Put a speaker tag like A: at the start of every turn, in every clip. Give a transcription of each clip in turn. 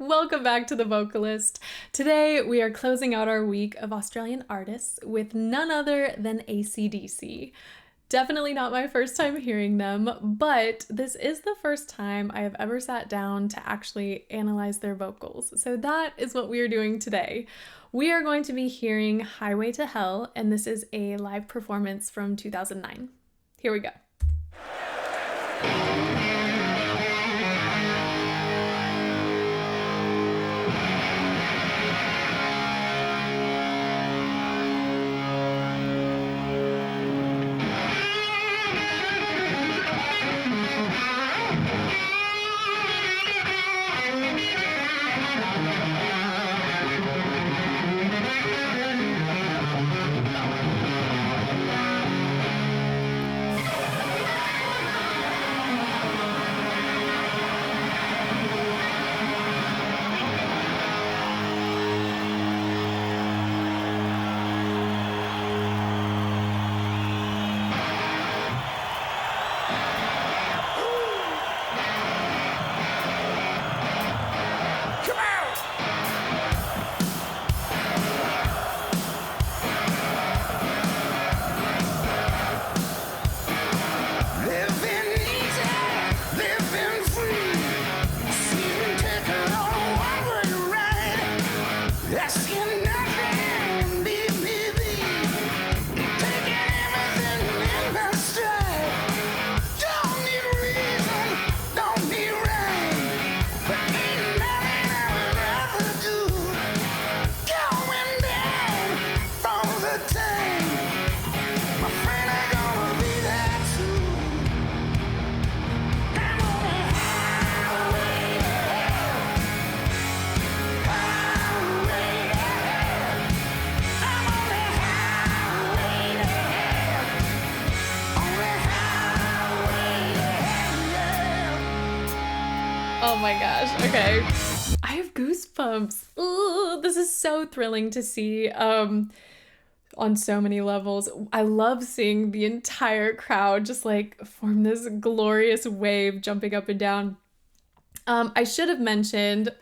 A: Welcome back to The Vocalist. Today we are closing out our week of Australian artists with none other than acdc. Definitely not my first time hearing them, but this is the first time I have ever sat down to actually analyze their vocals. So that is what we are doing today. We are going to be hearing Highway to Hell, and this is a live performance from 2009. Here we go. Oh my gosh, okay. I have goosebumps. Ooh, this is so thrilling to see on so many levels. I love seeing the entire crowd just like form this glorious wave jumping up and down. I should have mentioned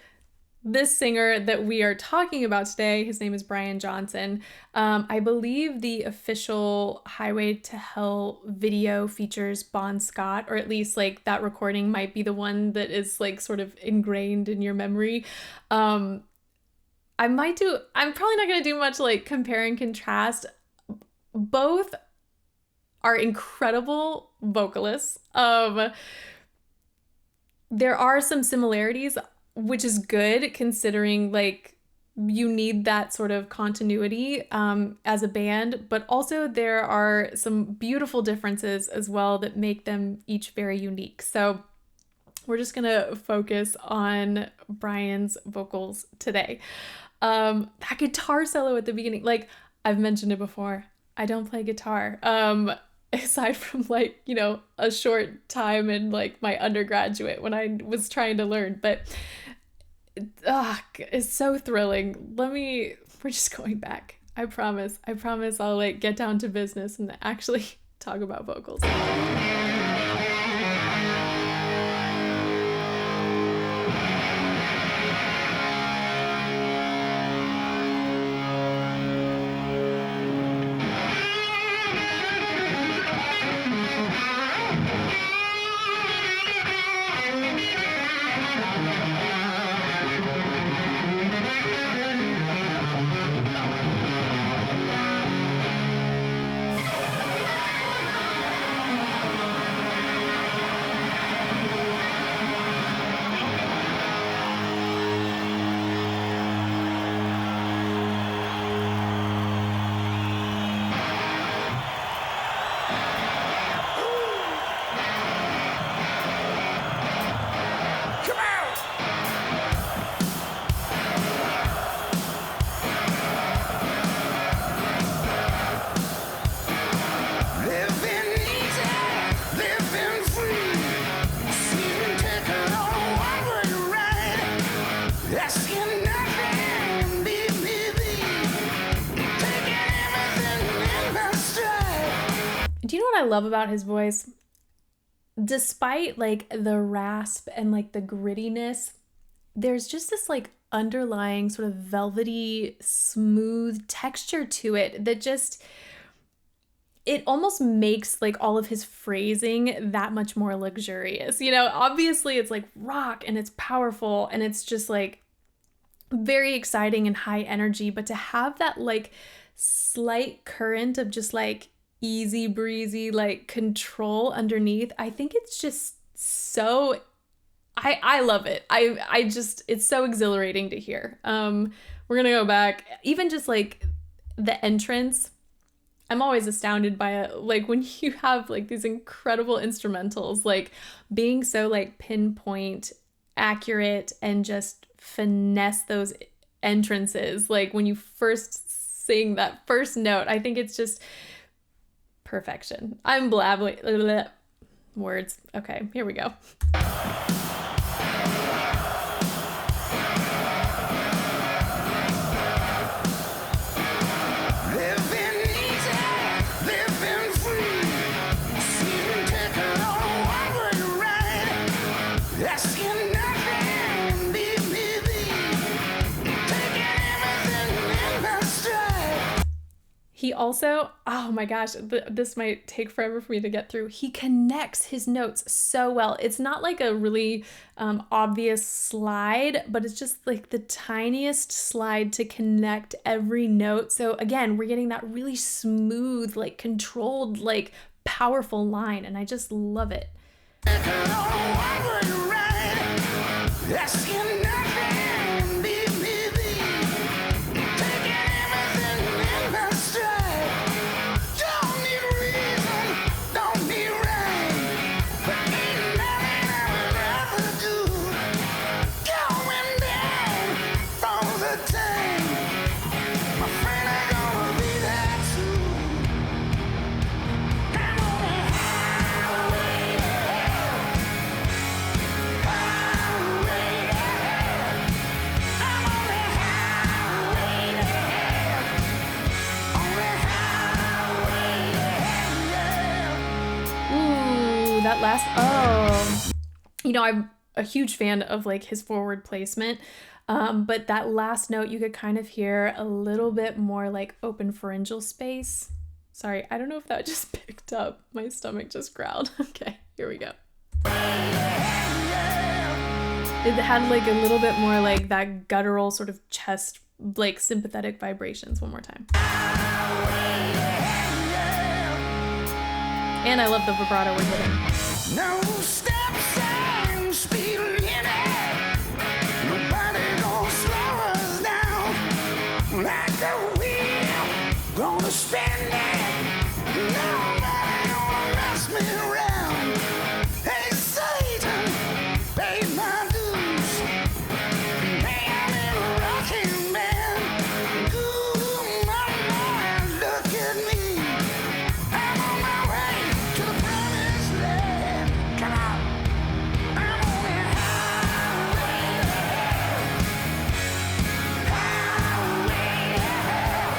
A: this singer that we are talking about today. His name is Brian Johnson. I believe the official Highway to Hell video features Bon Scott, or at least like that recording might be the one that is like sort of ingrained in your memory. I'm probably not going to do much like compare and contrast. Both are incredible vocalists. There are some similarities, which is good considering like you need that sort of continuity as a band, but also there are some beautiful differences as well that make them each very unique. So we're just gonna focus on Brian's vocals today. That guitar solo at the beginning, like I've mentioned it before, I don't play guitar. Aside from like, a short time in like my undergraduate when I was trying to learn, but it's so thrilling. We're just going back. I promise I'll like get down to business and actually talk about vocals. Do you know what I love about his voice? Despite like the rasp and like the grittiness, there's just this like underlying sort of velvety, smooth texture to it that just, it almost makes like all of his phrasing that much more luxurious. You know, obviously it's like rock and it's powerful and it's just like very exciting and high energy, but to have that like slight current of just like easy breezy like control underneath, I think it's just so, I love it. I just, it's so exhilarating to hear. We're gonna go back, even just like the entrance. I'm always astounded by it, like when you have like these incredible instrumentals, like being so like pinpoint accurate and just finesse those entrances. Like when you first sing that first note, I think it's just perfection. I'm blabbling words. Okay, here we go. He also, oh my gosh, this might take forever for me to get through. He connects his notes so well. It's not like a really obvious slide, but it's just like the tiniest slide to connect every note. So again, we're getting that really smooth, like controlled, like powerful line, and I just love it. That last, you know, I'm a huge fan of like his forward placement, but that last note you could kind of hear a little bit more like open pharyngeal space. Sorry, I don't know if that just picked up. My stomach just growled. Okay, here we go. It had like a little bit more like that guttural sort of chest, like sympathetic vibrations. One more time. And I love the vibrato we're getting. No steps and speed limit. Nobody gonna slow us down. Like a wheel, gonna spin it. Nobody gonna mess me around. Hey Satan, pay my dues. Hey, I'm in a rocking band. Ooh, my Lord, look at me. I'm on my way to the promised land. Come on. I'm on the highway to hell. Highway to hell.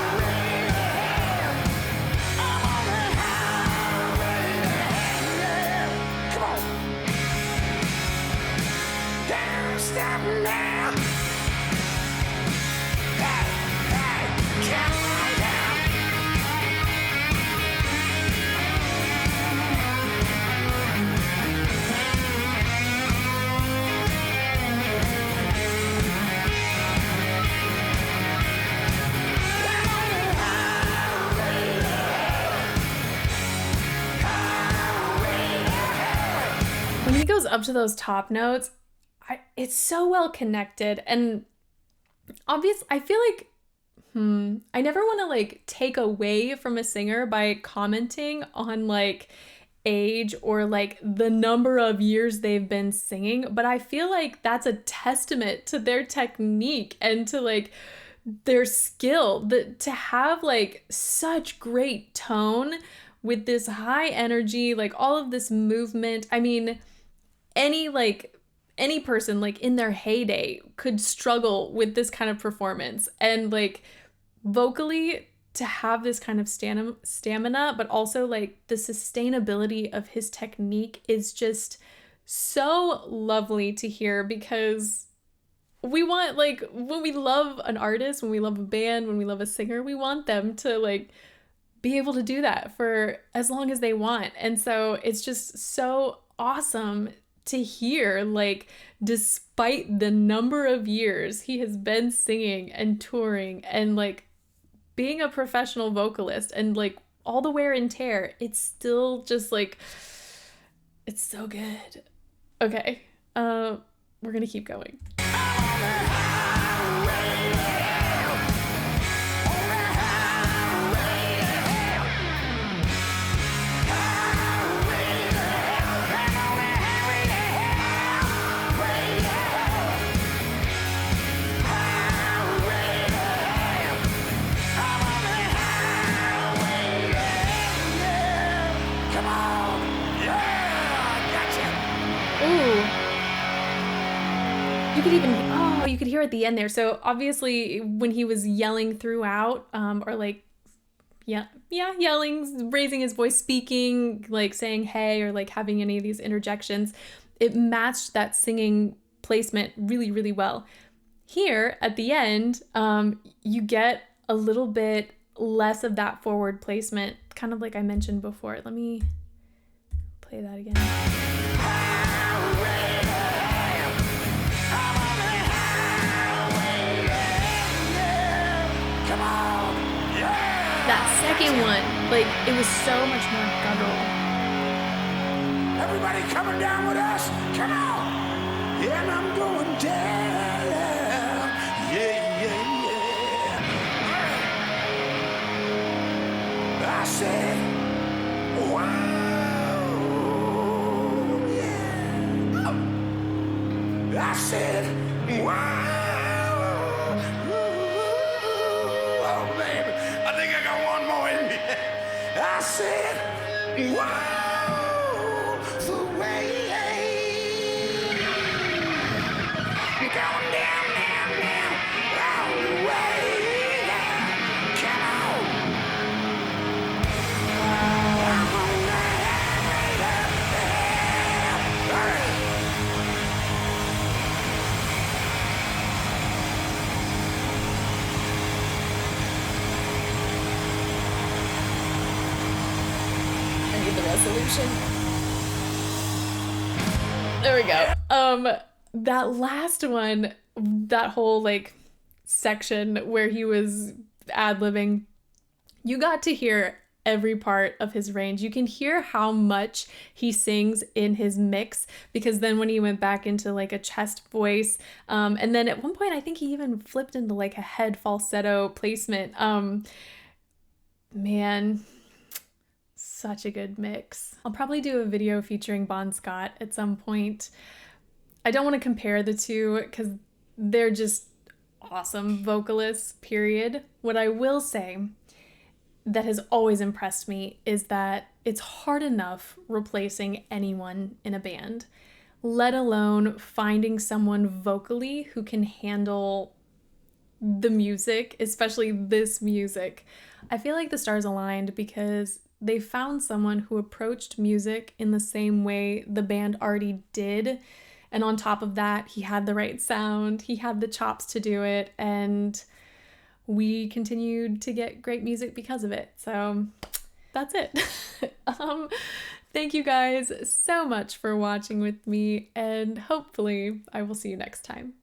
A: Highway to hell. I'm on the highway to hell. Come on. Don't stop now. Hey, hey, come on down. When he goes up to those top notes, it's so well connected, and obvious. I feel like I never want to like take away from a singer by commenting on like age or like the number of years they've been singing, but I feel like that's a testament to their technique and to like their skill, that to have like such great tone with this high energy, like all of this movement. I mean, any person like in their heyday could struggle with this kind of performance, and like vocally to have this kind of stamina, but also like the sustainability of his technique is just so lovely to hear because we want, like, when we love an artist, when we love a band, when we love a singer, we want them to like be able to do that for as long as they want. And so it's just so awesome to hear, like, despite the number of years he has been singing and touring and like being a professional vocalist and like all the wear and tear, it's still just like, it's so good. Okay, we're gonna keep going. You could even, oh, you could hear at the end there. So obviously when he was yelling throughout, or like, yelling, raising his voice, speaking, like saying hey, or like having any of these interjections, it matched that singing placement really, really well. Here at the end, you get a little bit less of that forward placement, kind of like I mentioned before. Let me play that again. That second one, like, it was so much more guttural.
B: Everybody coming down with us? Come on! And I'm going down. Yeah, yeah, yeah. I said, wow. Yeah. I said, wow. I said, wow, the way you're going down, down, down, all the way, come on. I'm on the highway to hell. The resolution. There we go. That last one, that whole like section where he was ad-libbing, you got to hear every part of his range. You can hear how much he sings in his mix, because then when he went back into like a chest voice, and then at one point I think he even flipped into like a head falsetto placement. Man, such a good mix. I'll probably do a video featuring Bon Scott at some point. I don't want to compare the two because they're just awesome vocalists, period. What I will say that has always impressed me is that it's hard enough replacing anyone in a band, let alone finding someone vocally who can handle the music, especially this music. I feel like the stars aligned because they found someone who approached music in the same way the band already did. And on top of that, he had the right sound, he had the chops to do it, and we continued to get great music because of it. So that's it. Thank you guys so much for watching with me, and hopefully I will see you next time.